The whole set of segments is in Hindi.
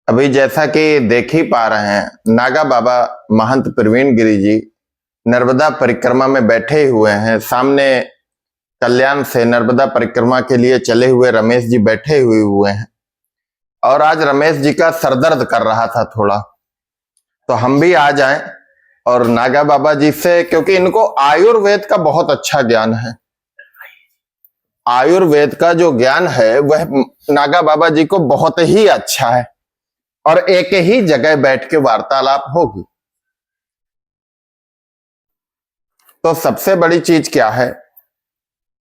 अभी जैसा कि देख ही पा रहे हैं, नागा बाबा महंत प्रवीण गिरी जी नर्मदा परिक्रमा में बैठे हुए हैं। सामने कल्याण से नर्मदा परिक्रमा के लिए चले हुए रमेश जी बैठे हुए हैं और आज रमेश जी का सरदर्द कर रहा था थोड़ा, तो हम भी आ जाएं और नागा बाबा जी से, क्योंकि इनको आयुर्वेद का बहुत अच्छा ज्ञान है। आयुर्वेद का जो ज्ञान है वह नागा बाबा जी को बहुत ही अच्छा है और एक ही जगह बैठ के वार्तालाप होगी। तो सबसे बड़ी चीज क्या है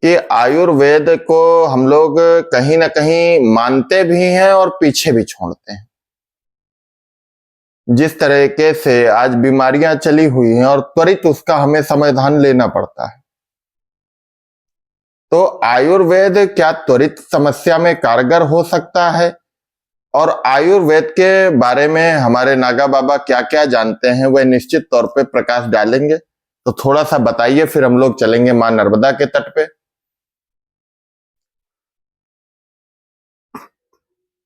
कि आयुर्वेद को हम लोग कहीं ना कहीं मानते भी हैं और पीछे भी छोड़ते हैं। जिस तरीके से आज बीमारियां चली हुई हैं और त्वरित उसका हमें समाधान लेना पड़ता है, तो आयुर्वेद क्या त्वरित समस्या में कारगर हो सकता है? और आयुर्वेद के बारे में हमारे नागा बाबा क्या क्या जानते हैं वह निश्चित तौर पे प्रकाश डालेंगे। तो थोड़ा सा बताइए, फिर हम लोग चलेंगे मां नर्मदा के तट पे।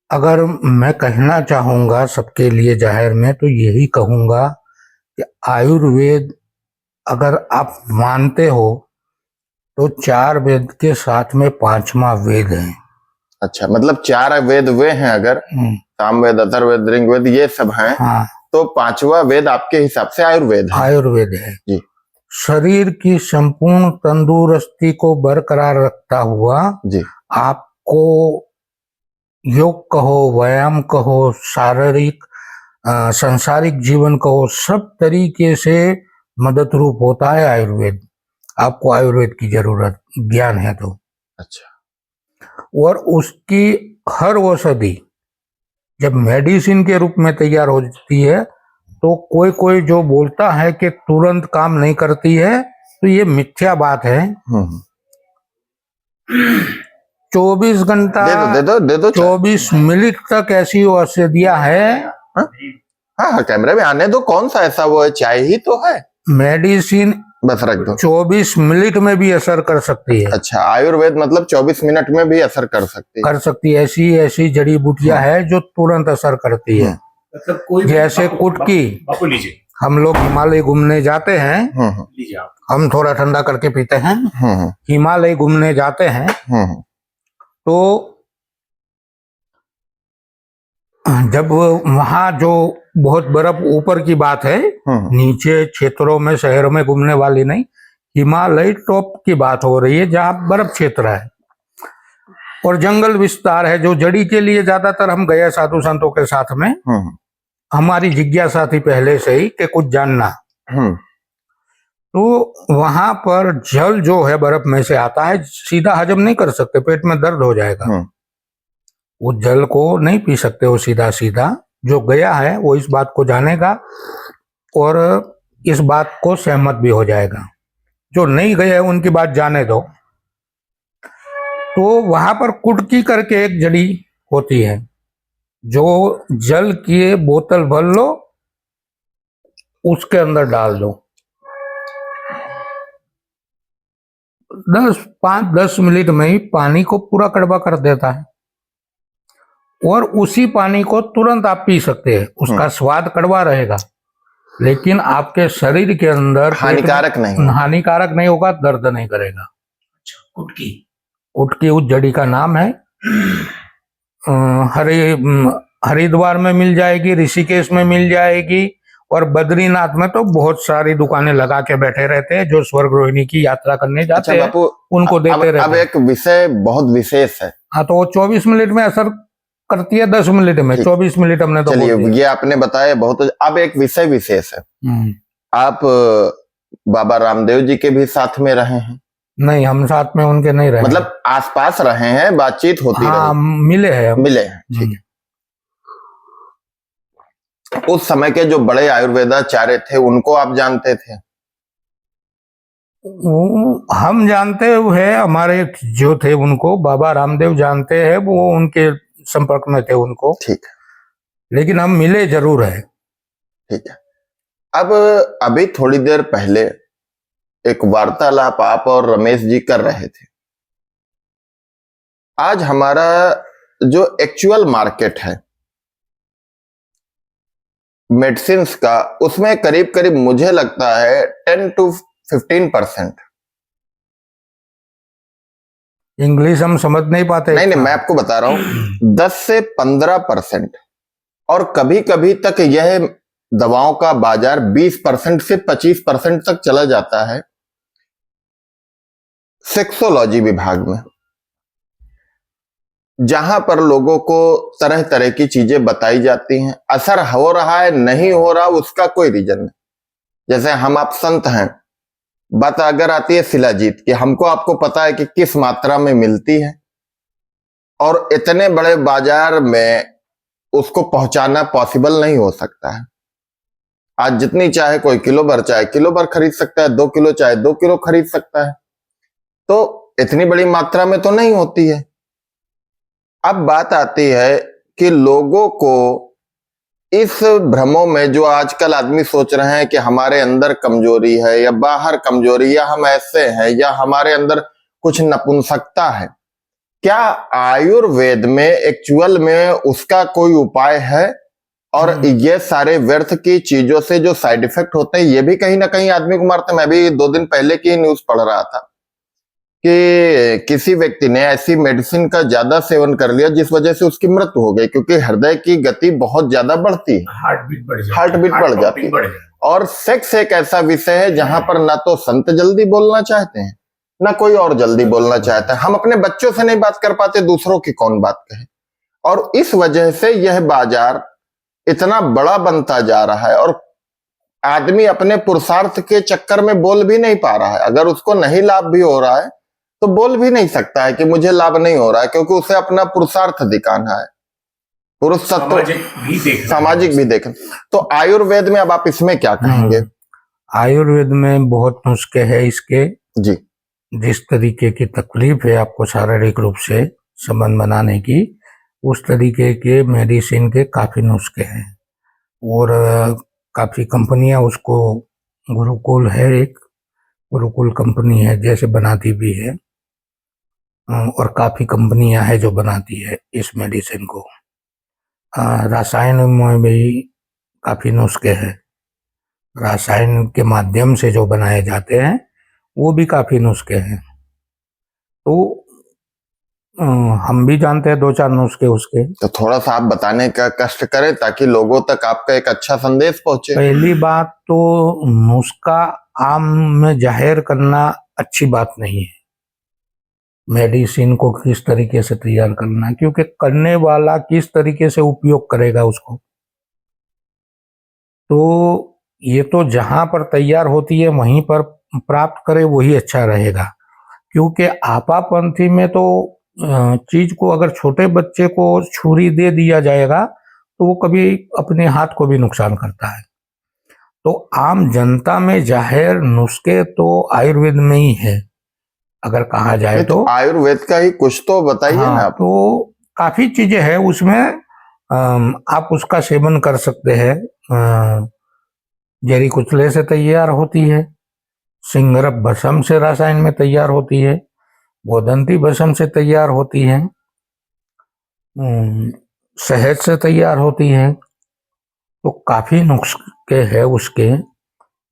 अगर मैं कहना चाहूंगा सबके लिए जाहिर में, तो यही कहूंगा कि आयुर्वेद अगर आप मानते हो तो 4 वेद के साथ में 5वां वेद है। अच्छा, मतलब 4 वेद वे हैं, अगर सामवेद, अथर्ववेद, ऋग्वेद ये सब हैं, हाँ, तो 5वां वेद आपके हिसाब से आयुर्वेद है। आयुर्वेद है जी। शरीर की संपूर्ण तंदुरुस्ती को बरकरार रखता हुआ जी। आपको योग कहो, व्यायाम कहो, शारीरिक सांसारिक जीवन कहो, सब तरीके से मदद रूप होता है आयुर्वेद। आपको आयुर्वेद की जरूरत ज्ञान है तो। अच्छा। और उसकी हर औषधि जब मेडिसिन के रूप में तैयार हो जाती है, तो कोई कोई जो बोलता है कि तुरंत काम नहीं करती है, तो ये मिथ्या बात है। 24 घंटा दे दो 24 मिनट तक ऐसी औषधियां है। हाँ, कैमरे में आने दो। कौन सा ऐसा वो है? चाय ही तो है। मेडिसिन बस रख दो। 24 मिनट में भी असर कर सकती है। अच्छा, आयुर्वेद मतलब 24 मिनट में भी असर कर सकती है। ऐसी ऐसी जड़ी बूटियां है जो तुरंत असर करती है। मतलब कोई जैसे कुटकी, हम लोग हिमालय घूमने जाते हैं, हम थोड़ा ठंडा करके पीते हैं। हिमालय घूमने जाते हैं तो जब वहां जो बहुत बर्फ ऊपर की बात है, नीचे क्षेत्रों में शहरों में घूमने वाली नहीं, हिमालय टॉप की बात हो रही है जहां बर्फ क्षेत्र है और जंगल विस्तार है। जो जड़ी के लिए ज्यादातर हम गए साधु संतों के साथ में, हमारी जिज्ञासा थी पहले से ही कि कुछ जानना। तो वहां पर जल जो है बर्फ में से आता है, सीधा हजम नहीं कर सकते, पेट में दर्द हो जाएगा। उस जल को नहीं पी सकते हो सीधा सीधा। जो गया है वो इस बात को जानेगा और इस बात को सहमत भी हो जाएगा। जो नहीं गए उनकी बात जाने दो। तो वहां पर कुटकी करके एक जड़ी होती है, जो जल की बोतल भर लो, उसके अंदर डाल दो, 5-10 मिनट में ही पानी को पूरा कड़वा कर देता है और उसी पानी को तुरंत आप पी सकते हैं। उसका स्वाद कड़वा रहेगा लेकिन आपके शरीर के अंदर हानिकारक नहीं होगा, दर्द नहीं करेगा। कुटकी उस जड़ी का नाम है। हरिद्वार में मिल जाएगी, ऋषिकेश में मिल जाएगी और बद्रीनाथ में तो बहुत सारी दुकानें लगा के बैठे रहते हैं जो स्वर्ग रोहिणी की यात्रा करने जाते हैं। उनको देते रहते हैं। अब एक विषय बहुत विशेष है। हाँ, तो वो 24 मिनट में असर करती है, 10 मिनट में। 24 मिनट हमने तो चलिए, ये आपने बताया बहुत। अब एक विषय विशेष है। आप बाबा रामदेव जी के भी साथ में रहे हैं? नहीं, हम साथ में उनके नहीं रहे। मतलब आसपास रहे हैं, बातचीत होती हाँ, रही। मिले हैं। ठीक है। उस समय के जो बड़े आयुर्वेदाचार्य थे उनको आप जानते थे? हम जानते हुए, हमारे जो थे उनको बाबा रामदेव जानते हैं, वो उनके संपर्क में थे उनको। ठीक है, लेकिन हम मिले जरूर है। ठीक है। अब अभी थोड़ी देर पहले एक वार्तालाप आप और रमेश जी कर रहे थे। आज हमारा जो एक्चुअल मार्केट है मेडिसिन्स का, उसमें करीब करीब मुझे लगता है 10 to 15%। इंग्लिश हम समझ नहीं पाते। नहीं, मैं आपको बता रहा हूं 10 से 15%, और कभी कभी तक यह दवाओं का बाजार 20% से 25% तक चला जाता है सेक्सोलॉजी विभाग में, जहां पर लोगों को तरह तरह की चीजें बताई जाती हैं। असर हो रहा है नहीं हो रहा उसका कोई रीजन नहीं। जैसे हम आप संत हैं, बात अगर आती है शिलाजीत कि हमको आपको पता है कि किस मात्रा में मिलती है, और इतने बड़े बाजार में उसको पहुंचाना पॉसिबल नहीं हो सकता है। आज जितनी चाहे कोई किलो भर चाहे किलो भर खरीद सकता है, 2 किलो चाहे 2 किलो खरीद सकता है, तो इतनी बड़ी मात्रा में तो नहीं होती है। अब बात आती है कि लोगों को इस भ्रमों में, जो आजकल आदमी सोच रहे हैं कि हमारे अंदर कमजोरी है या बाहर कमजोरी, या हम ऐसे हैं, या हमारे अंदर कुछ नपुंसकता है, क्या आयुर्वेद में एक्चुअल में उसका कोई उपाय है? और ये सारे व्यर्थ की चीजों से जो साइड इफेक्ट होते हैं, ये भी कहीं ना कहीं आदमी को मारते हैं। मैं भी 2 दिन पहले की न्यूज पढ़ रहा था कि किसी व्यक्ति ने ऐसी मेडिसिन का ज्यादा सेवन कर लिया जिस वजह से उसकी मृत्यु हो गई, क्योंकि हृदय की गति बहुत ज्यादा बढ़ती है, हार्ट बीट बढ़ जाती है। और सेक्स एक ऐसा विषय है जहां पर ना तो संत जल्दी बोलना चाहते हैं, ना कोई और जल्दी बोलना चाहता है। हम अपने बच्चों से नहीं बात कर पाते, दूसरों की कौन बात कहे। और इस वजह से यह बाजार इतना बड़ा बनता जा रहा है, और आदमी अपने पुरुषार्थ के चक्कर में बोल भी नहीं पा रहा है। अगर उसको नहीं लाभ भी हो रहा है तो बोल भी नहीं सकता है कि मुझे लाभ नहीं हो रहा है, क्योंकि उसे अपना पुरुषार्थ दिखाना है, पुरुष सत्व सामाजिक भी देखना। तो आयुर्वेद में अब आप इसमें क्या कहेंगे? आयुर्वेद में बहुत नुस्खे हैं इसके जी। जिस तरीके की तकलीफ है आपको शारीरिक रूप से संबंध बनाने की, उस तरीके के मेडिसिन के काफी नुस्खे हैं, और काफी कंपनियां उसको, गुरुकुल है, एक गुरुकुल कंपनी है जैसे बनाती भी है, और काफी कंपनियां हैं जो बनाती है इस मेडिसिन को। रसायन में भी काफी नुस्खे हैं, रसायन के माध्यम से जो बनाए जाते हैं वो भी काफी नुस्खे हैं। तो हम भी जानते हैं 2-4 नुस्खे उसके। तो थोड़ा सा आप बताने का कष्ट करें ताकि लोगों तक आपका एक अच्छा संदेश पहुंचे। पहली बात तो नुस्खा आम में जाहिर करना अच्छी बात नहीं है, मेडिसिन को किस तरीके से तैयार करना, क्योंकि करने वाला किस तरीके से उपयोग करेगा उसको, तो ये तो जहां पर तैयार होती है वहीं पर प्राप्त करे वही अच्छा रहेगा। क्योंकि आपापंथी में तो चीज को अगर छोटे बच्चे को छुरी दे दिया जाएगा तो वो कभी अपने हाथ को भी नुकसान करता है। तो आम जनता में जाहिर नुस्खे तो आयुर्वेद में ही है अगर कहा जाए तो। आयुर्वेद का ही कुछ तो बताइए ना आप। तो काफी चीजें हैं उसमें, आप उसका सेवन कर सकते हैं। जड़ी कुचले से तैयार होती है, सिंगरप भस्म से रासायन में तैयार होती है, गोदंती भस्म से तैयार होती है, शहद से तैयार होती है। तो काफी नुस्खे हैं उसके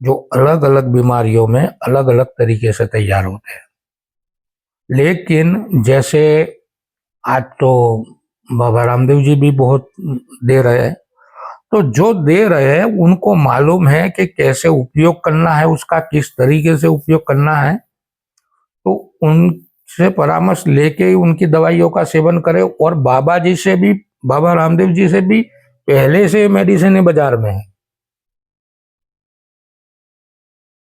जो अलग अलग बीमारियों में अलग अलग तरीके से तैयार होते हैं। लेकिन जैसे आज तो बाबा रामदेव जी भी बहुत दे रहे हैं, तो जो दे रहे हैं उनको मालूम है कि कैसे उपयोग करना है उसका, किस तरीके से उपयोग करना है, तो उनसे परामर्श लेके ही उनकी दवाइयों का सेवन करें। और बाबा जी से भी, बाबा रामदेव जी से भी पहले से मेडिसिन बाजार में है,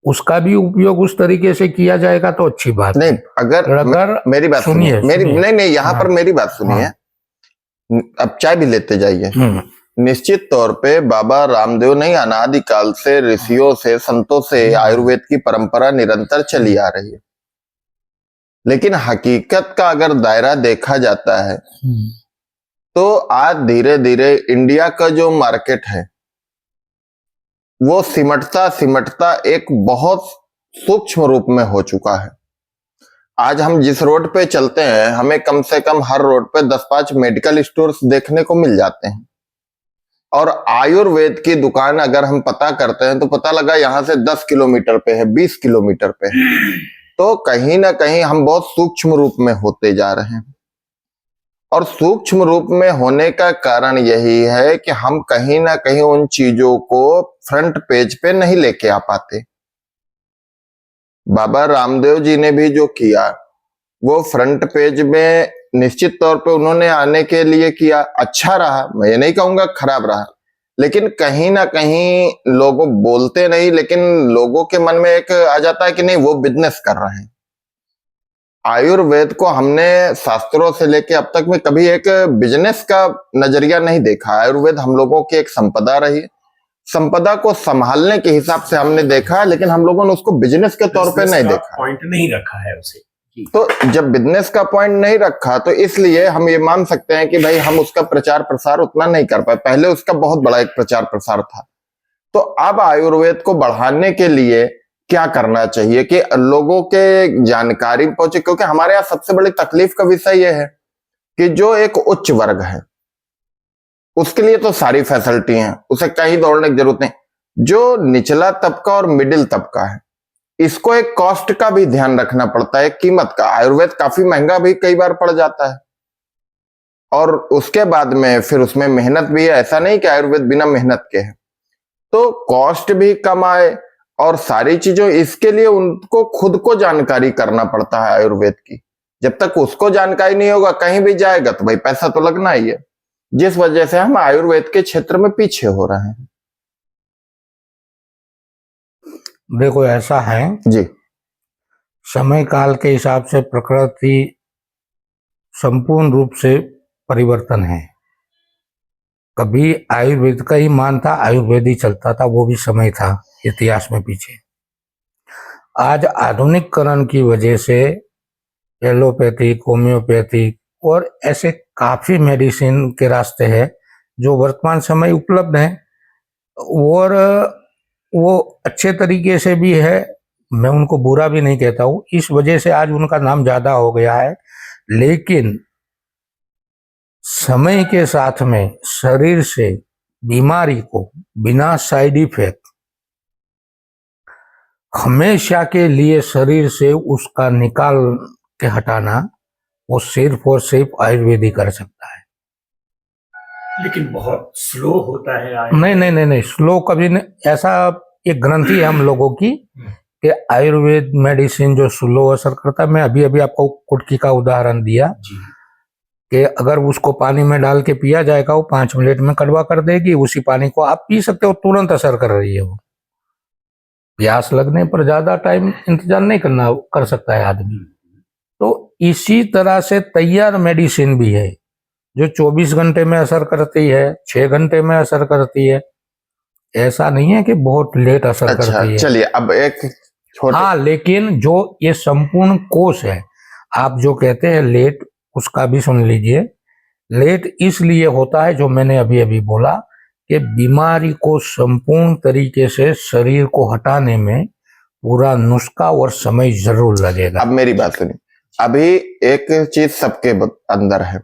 उसका भी उपयोग उस तरीके से किया जाएगा तो अच्छी बात नहीं। अगर मेरी बात सुनिए, नहीं यहाँ पर मेरी बात सुनिए। अब चाय भी लेते जाइए। निश्चित तौर पे बाबा रामदेव नहीं, अनादिकाल से ऋषियों से, संतों से आयुर्वेद की परंपरा निरंतर चली आ रही है। लेकिन हकीकत का अगर दायरा देखा जाता है तो आज धीरे धीरे इंडिया का जो मार्केट है वो सिमटता सिमटता एक बहुत सूक्ष्म रूप में हो चुका है। आज हम जिस रोड पे चलते हैं हमें कम से कम हर रोड पे 10-5 मेडिकल स्टोर्स देखने को मिल जाते हैं। और आयुर्वेद की दुकान अगर हम पता करते हैं तो पता लगा यहाँ से 10 किलोमीटर पे है, 20 किलोमीटर पे है। तो कहीं ना कहीं हम बहुत सूक्ष्म रूप में होते जा रहे हैं, और सूक्ष्म रूप में होने का कारण यही है कि हम कहीं ना कहीं उन चीजों को फ्रंट पेज पे नहीं लेके आ पाते। बाबा रामदेव जी ने भी जो किया वो फ्रंट पेज में निश्चित तौर पे उन्होंने आने के लिए किया, अच्छा रहा, मैं ये नहीं कहूंगा खराब रहा, लेकिन कहीं ना कहीं लोगों बोलते नहीं, लेकिन लोगों के मन में एक आ जाता है कि नहीं वो बिजनेस कर रहे हैं। आयुर्वेद को हमने शास्त्रों से लेके अब तक में कभी एक बिजनेस का नजरिया नहीं देखा। आयुर्वेद हम लोगों की एक संपदा रही, संपदा को संभालने के हिसाब से हमने देखा, लेकिन हम लोगों ने उसको बिजनेस के तौर पे नहीं देखा, पॉइंट नहीं रखा है उसे। तो जब बिजनेस का पॉइंट नहीं रखा तो इसलिए हम ये मान सकते हैं कि भाई हम उसका प्रचार प्रसार उतना नहीं कर पाए। पहले उसका बहुत बड़ा एक प्रचार प्रसार था, तो अब आयुर्वेद को बढ़ाने के लिए क्या करना चाहिए कि लोगों के जानकारी पहुंचे, क्योंकि हमारे यहाँ सबसे बड़ी तकलीफ का विषय यह है कि जो एक उच्च वर्ग है उसके लिए तो सारी फैसिलिटी है, उसे कहीं दौड़ने की जरूरत नहीं। जो निचला तबका और मिडिल तबका है इसको एक कॉस्ट का भी ध्यान रखना पड़ता है, कीमत का। आयुर्वेद काफी महंगा भी कई बार पड़ जाता है, और उसके बाद में फिर उसमें मेहनत भी है, ऐसा नहीं कि आयुर्वेद बिना मेहनत के है। तो कॉस्ट भी कम आए और सारी चीजों, इसके लिए उनको खुद को जानकारी करना पड़ता है आयुर्वेद की। जब तक उसको जानकारी नहीं होगा कहीं भी जाएगा तो भाई पैसा तो लगना ही है, जिस वजह से हम आयुर्वेद के क्षेत्र में पीछे हो रहे हैं। देखो ऐसा है जी, समय काल के हिसाब से प्रकृति संपूर्ण रूप से परिवर्तन है। कभी आयुर्वेद का ही मान था, आयुर्वेद ही चलता था, वो भी समय था इतिहास में पीछे। आज आधुनिककरण की वजह से एलोपैथिक, होम्योपैथिक और ऐसे काफी मेडिसिन के रास्ते हैं जो वर्तमान समय उपलब्ध हैं, और वो अच्छे तरीके से भी है, मैं उनको बुरा भी नहीं कहता हूँ। इस वजह से आज उनका नाम ज्यादा हो गया है, लेकिन समय के साथ में शरीर से बीमारी को बिना साइड इफेक्ट हमेशा के लिए शरीर से उसका निकाल के हटाना वो सिर्फ और सिर्फ आयुर्वेद ही कर सकता है। लेकिन बहुत स्लो होता है नहीं नहीं नहीं नहीं, स्लो कभी नहीं। ऐसा एक ग्रंथि है हम लोगों की कि आयुर्वेद मेडिसिन जो स्लो असर करता है। मैं अभी अभी आपको कुटकी का उदाहरण दिया कि अगर उसको पानी में डाल के पिया जाएगा वो 5 मिनट में कड़वा कर देगी, उसी पानी को आप पी सकते हो, तुरंत असर कर रही है वो। प्यास लगने पर ज्यादा टाइम इंतजार नहीं करना कर सकता है आदमी। तो इसी तरह से तैयार मेडिसिन भी है जो 24 घंटे में असर करती है, 6 घंटे में असर करती है। ऐसा नहीं है कि बहुत लेट असर करती है। चलिए अब एक छोटे, हाँ, लेकिन जो ये संपूर्ण कोष है, आप जो कहते हैं लेट, उसका भी सुन लीजिए। लेट इसलिए होता है, जो मैंने अभी अभी बोला, कि बीमारी को संपूर्ण तरीके से शरीर को हटाने में पूरा नुस्खा और समय जरूर लगेगा। अब मेरी बात सुनिए, अभी एक चीज सबके अंदर है,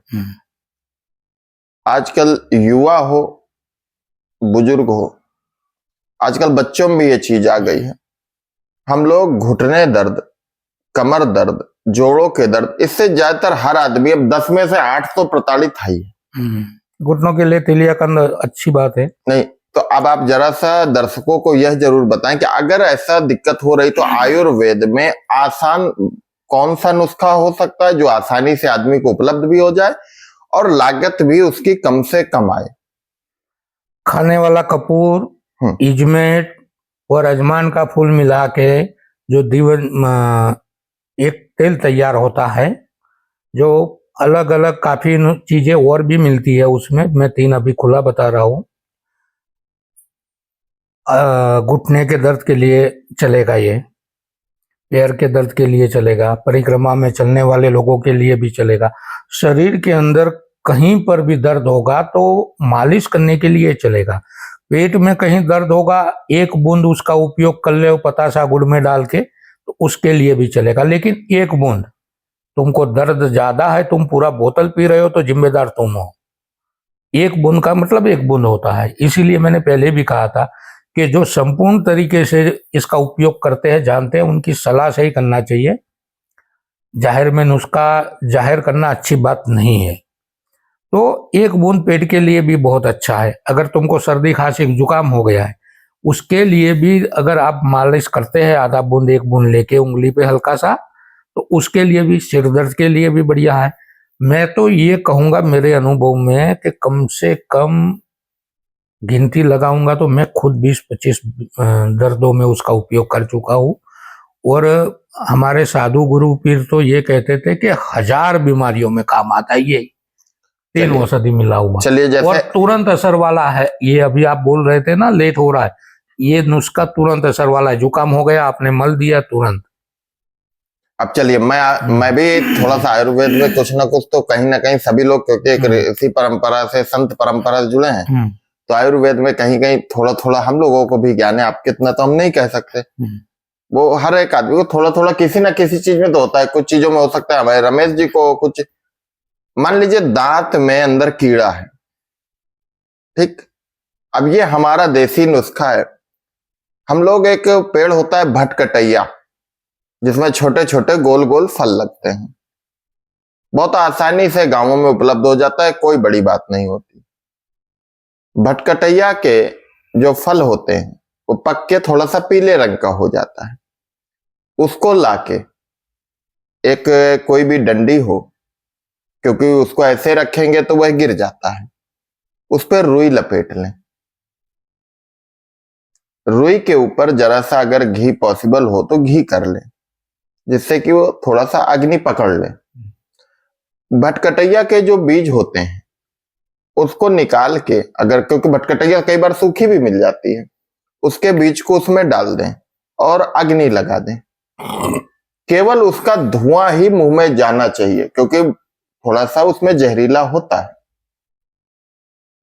आजकल युवा हो बुजुर्ग हो, आजकल बच्चों में भी ये चीज आ गई है। हम लोग घुटने दर्द, कमर दर्द, जोड़ों के दर्द, इससे ज्यादातर हर आदमी, अब 10 में से 8 तो प्रताड़ित है ही है। घुटनों के लिए तिलिया कंद अच्छी बात है। नहीं तो अब आप जरा सा दर्शकों को यह जरूर बताएं कि अगर ऐसा दिक्कत हो रही तो आयुर्वेद में आसान कौन सा नुस्खा हो सकता है जो आसानी से आदमी को उपलब्ध भी हो जाए और लागत भी उसकी कम से कम आए। खाने वाला कपूर, इजमेट और अजमान का फूल मिला के जो एक तेल तैयार होता है, जो अलग अलग काफी चीजें और भी मिलती है उसमें, मैं 3 अभी खुला बता रहा हूँ। घुटने के दर्द के लिए चलेगा, ये पैर के दर्द के लिए चलेगा, परिक्रमा में चलने वाले लोगों के लिए भी चलेगा। शरीर के अंदर कहीं पर भी दर्द होगा तो मालिश करने के लिए चलेगा। पेट में कहीं दर्द होगा, 1 बूंद उसका उपयोग कर ले पतासा गुड़ में डाल के, तो उसके लिए भी चलेगा। लेकिन 1 बूंद, तुमको दर्द ज्यादा है, तुम पूरा बोतल पी रहे हो तो जिम्मेदार तुम हो। एक बूंद का मतलब एक बूंद होता है। इसीलिए मैंने पहले भी कहा था कि जो संपूर्ण तरीके से इसका उपयोग करते हैं, जानते हैं, उनकी सलाह से ही करना चाहिए। जाहिर में नुस्खा जाहिर करना अच्छी बात नहीं है। तो एक बूंद पेट के लिए भी बहुत अच्छा है। अगर तुमको सर्दी खांसी जुकाम हो गया है, उसके लिए भी अगर आप मालिश करते हैं, आधा बूंद एक बूंद लेके उंगली पे हल्का सा, तो उसके लिए भी, सिर दर्द के लिए भी बढ़िया है। मैं तो ये कहूंगा मेरे अनुभव में कि कम से कम गिनती लगाऊंगा तो मैं खुद 20-25 दर्दों में उसका उपयोग कर चुका हूँ। और हमारे साधु गुरु पीर तो ये कहते थे कि 1000 बीमारियों में काम आता है ये 3 औषधि मिला हुआ। चलिए, जैसे और तुरंत असर वाला है ये। अभी आप बोल रहे थे ना लेट हो रहा है, ये नुस्खा तुरंत असर वाला है। जुकाम हो गया, आपने मल दिया तुरंत। अब चलिए, मैं भी थोड़ा सा आयुर्वेद में कुछ ना कुछ तो कहीं ना कहीं सभी लोग, क्योंकि एक ऋषि परंपरा से, संत परंपरा से जुड़े हैं, तो आयुर्वेद में कहीं कहीं थोड़ा थोड़ा हम लोगों को भी ज्ञान है। आप कितना तो हम नहीं कह सकते, वो हर एक आदमी को थोड़ा थोड़ा किसी ना किसी चीज में तो होता है। कुछ चीजों में हो सकता है हमारे रमेश जी को कुछ, मान लीजिए दांत में अंदर कीड़ा है, ठीक। अब ये हमारा देसी नुस्खा है। हम लोग, एक पेड़ होता है भटकटैया, जिसमें छोटे छोटे गोल गोल फल लगते हैं, बहुत आसानी से गांवों में उपलब्ध हो जाता है, कोई बड़ी बात नहीं होती। भटकटैया के जो फल होते हैं वो पक के थोड़ा सा पीले रंग का हो जाता है। उसको लाके एक कोई भी डंडी हो, क्योंकि उसको ऐसे रखेंगे तो वह गिर जाता है, उस पर रुई लपेट लें। रुई के ऊपर जरा सा अगर घी पॉसिबल हो तो घी कर लें, जिससे कि वो थोड़ा सा अग्नि पकड़ ले। भटकटैया के जो बीज होते हैं उसको निकाल के, अगर, क्योंकि भटकटैया कई बार सूखी भी मिल जाती है, उसके बीज को उसमें डाल दें और अग्नि लगा दें। केवल उसका धुआं ही मुंह में जाना चाहिए, क्योंकि थोड़ा सा उसमें जहरीला होता है।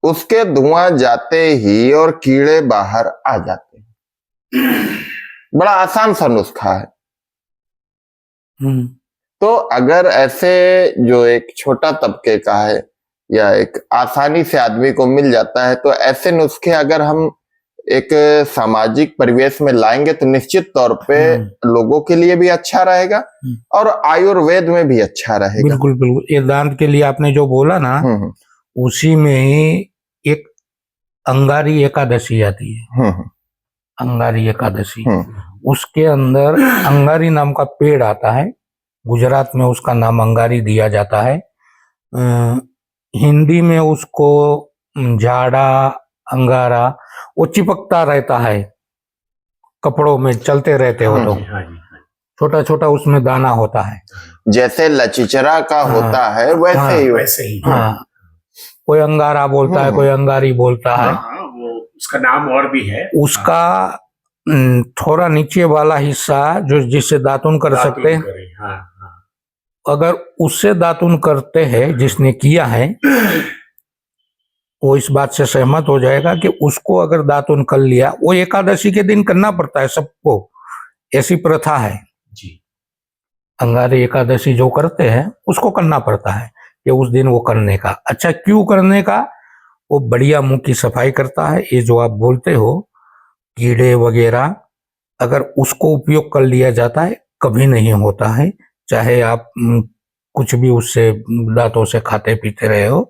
उसके धुआं जाते ही और कीड़े बाहर आ जाते हैं। बड़ा आसान सा नुस्खा है। तो अगर ऐसे जो एक छोटा तबके का है या एक आसानी से आदमी को मिल जाता है, तो ऐसे नुस्खे अगर हम एक सामाजिक परिवेश में लाएंगे तो निश्चित तौर पे लोगों के लिए भी अच्छा रहेगा और आयुर्वेद में भी अच्छा रहेगा। बिल्कुल बिल्कुल। ये दांत के लिए आपने जो बोला ना, उसी में ही एक अंगारी एकादशी आती है। अंगारी एकादशी, उसके अंदर अंगारी नाम का पेड़ आता है। गुजरात में उसका नाम अंगारी दिया जाता है। हिंदी में उसको झाड़ा, अंगारा, वो चिपकता रहता है, कपड़ों में चलते रहते हो तो छोटा छोटा उसमें दाना होता है, जैसे लचिचरा का होता है वैसे ही। हाँ, कोई अंगारा बोलता है, कोई अंगारी बोलता है। वो उसका नाम और भी है। उसका थोड़ा नीचे वाला हिस्सा जो जिससे दातुन कर सकते हैं, अगर उससे दातुन करते हैं जिसने किया है, वो इस बात से सहमत हो जाएगा कि उसको अगर दातुन कर लिया, वो एकादशी के दिन करना पड़ता है सबको, ऐसी प्रथा है जी। अंगारी एकादशी जो करते हैं उसको करना पड़ता है कि उस दिन वो करने का। अच्छा, क्यों करने का? वो बढ़िया मुंह की सफाई करता है। ये जो आप बोलते हो कीड़े वगैरह, अगर उसको उपयोग कर लिया जाता है कभी नहीं होता है, चाहे आप कुछ भी उससे दांतों से खाते पीते रहे हो।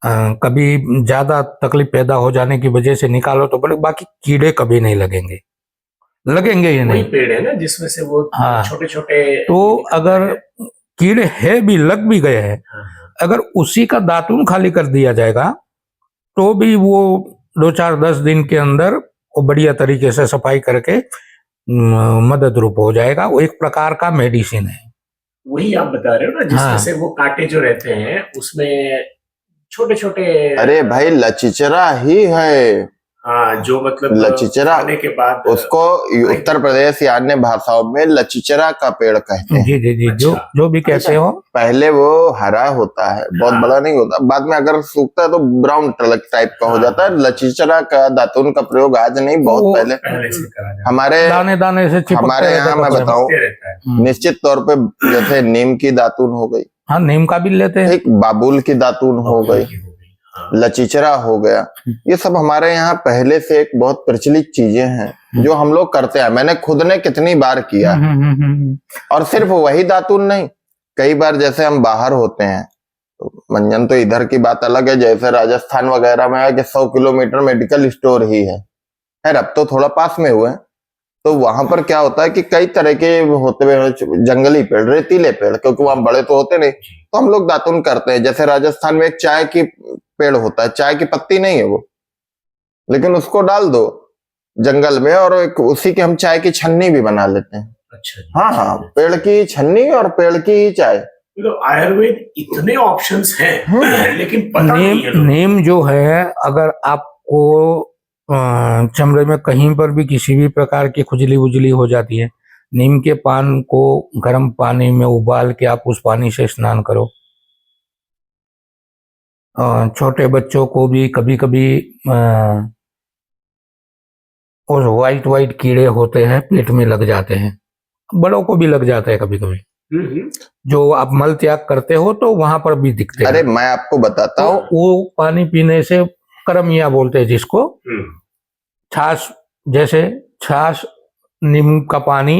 कभी ज्यादा तकलीफ पैदा हो जाने की वजह से निकालो तो बड़े, बाकी कीड़े कभी नहीं लगेंगे ये नहीं। पेड़ है ना जिसमें से वो छोटे छोटे, तो अगर कीड़े है भी, लग भी गए हैं, अगर उसी का दातुन खाली कर दिया जाएगा तो भी वो 2-4-10 दिन के अंदर वो बढ़िया तरीके से सफाई करके मदद रूप हो जाएगा। वो एक प्रकार का मेडिसिन है। वही आप बता रहे हो ना, जिसमें से वो कांटे जो रहते हैं उसमें छोटे छोटे। अरे भाई, लचिचरा ही है। हाँ, जो मतलब लचिचरा खाने के बाद उसको उत्तर प्रदेश या अन्य भाषाओं में लचिचरा का पेड़ कहते हैं। जी जी जी। अच्छा। जो भी कहते हो। पहले वो हरा होता है, बहुत बड़ा नहीं होता, बाद में अगर सूखता है तो ब्राउन टाइप का हो जाता है। लचिचरा का दातुन का प्रयोग आज नहीं, बहुत पहले से करा जाता है। हमारे दाने दाने से हमारे यहाँ मैं बताऊं, निश्चित तौर पे जैसे नीम की दातुन हो गई, हाँ, नीम का भी लेते हैं, एक बाबुल की दातुन हो गई, हाँ। लचीचरा हो गया, ये सब हमारे यहाँ पहले से एक बहुत प्रचलित चीजें हैं जो हम लोग करते हैं। मैंने खुद ने कितनी बार किया, और सिर्फ वही दातुन नहीं, कई बार जैसे हम बाहर होते हैं, तो मंजन तो इधर की बात अलग है, जैसे राजस्थान वगैरह में है कि 100 किलोमीटर मेडिकल स्टोर ही है। खैर अब तो थोड़ा पास में हुए, तो वहां पर क्या होता है कि कई तरह के होते हुए जंगली पेड़, रेतीले पेड़, क्योंकि वहां बड़े तो होते नहीं, तो हम लोग दातुन करते हैं। जैसे राजस्थान में एक चाय की पेड़ होता है, चाय की पत्ती नहीं है वो, लेकिन उसको डाल दो जंगल में और एक उसी के हम चाय की छन्नी भी बना लेते हैं। अच्छा जी, हाँ हाँ, पेड़ की छन्नी और पेड़ की ही चाय। तो आयुर्वेद इतने ऑप्शंस हैं, लेकिन पता नहीं है लोगों नीम जो है, अगर आपको चमड़े में कहीं पर भी किसी भी प्रकार की खुजली वुजली हो जाती है, नीम के पान को गर्म पानी में उबाल के आप उस पानी से स्नान करो। छोटे बच्चों को भी कभी कभी और वाइट कीड़े होते हैं पेट में लग जाते हैं, बड़ों को भी लग जाते हैं कभी कभी, जो आप मल त्याग करते हो तो वहां पर भी दिखते हैं। अरे मैं आपको बताता हूँ, तो वो पानी पीने से, करमिया बोलते हैं जिसको, छाछ, जैसे छाछ, नींबू का पानी,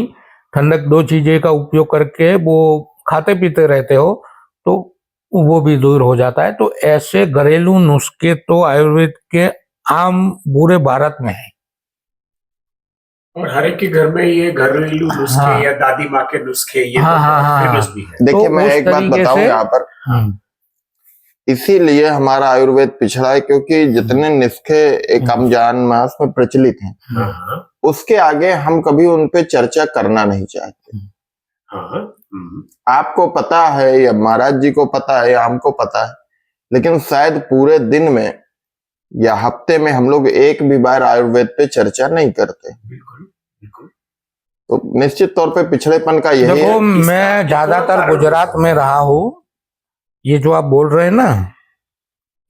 ठंडक, दो चीजें का उपयोग करके वो खाते पीते रहते हो तो वो भी दूर हो जाता है। तो ऐसे घरेलू नुस्खे तो आयुर्वेद के आम पूरे भारत में है, और हर एक के घर में ये घरेलू नुस्खे या दादी माँ के नुस्खे ये फेमस भी है। देखिए तो मैं उस एक बात तरीके बताऊं से- यहाँ पर, इसीलिए हमारा आयुर्वेद पिछड़ा है, क्योंकि जितने नुस्खे एक हम जनमानस में प्रचलित हैं, उसके आगे हम कभी उन पे चर्चा करना नहीं चाहते। आपको पता है या महाराज जी को पता है या हमको पता है, लेकिन शायद पूरे दिन में या हफ्ते में हम लोग एक भी बार आयुर्वेद पे चर्चा नहीं करते। बिल्कुल बिल्कुल। तो निश्चित तौर पे पिछड़ेपन का यही देखो, है। मैं ज्यादातर गुजरात में रहा हूँ, ये जो आप बोल रहे हैं ना,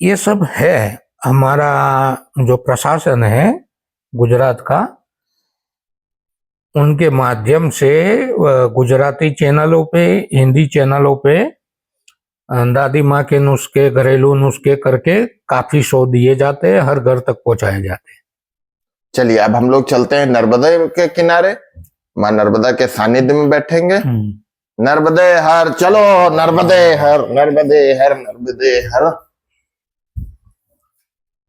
ये सब है। हमारा जो प्रशासन है गुजरात का, उनके माध्यम से गुजराती चैनलों पे, हिंदी चैनलों पे दादी माँ के नुस्खे, घरेलू नुस्खे करके काफी शो दिए जाते हैं, हर घर तक पहुंचाए जाते हैं। चलिए अब हम लोग चलते हैं नर्मदा के किनारे, माँ नर्मदा के सानिध्य में बैठेंगे। नर्मदे हर, चलो नर्मदे हर, नर्मदे हर, नर्मदे हर।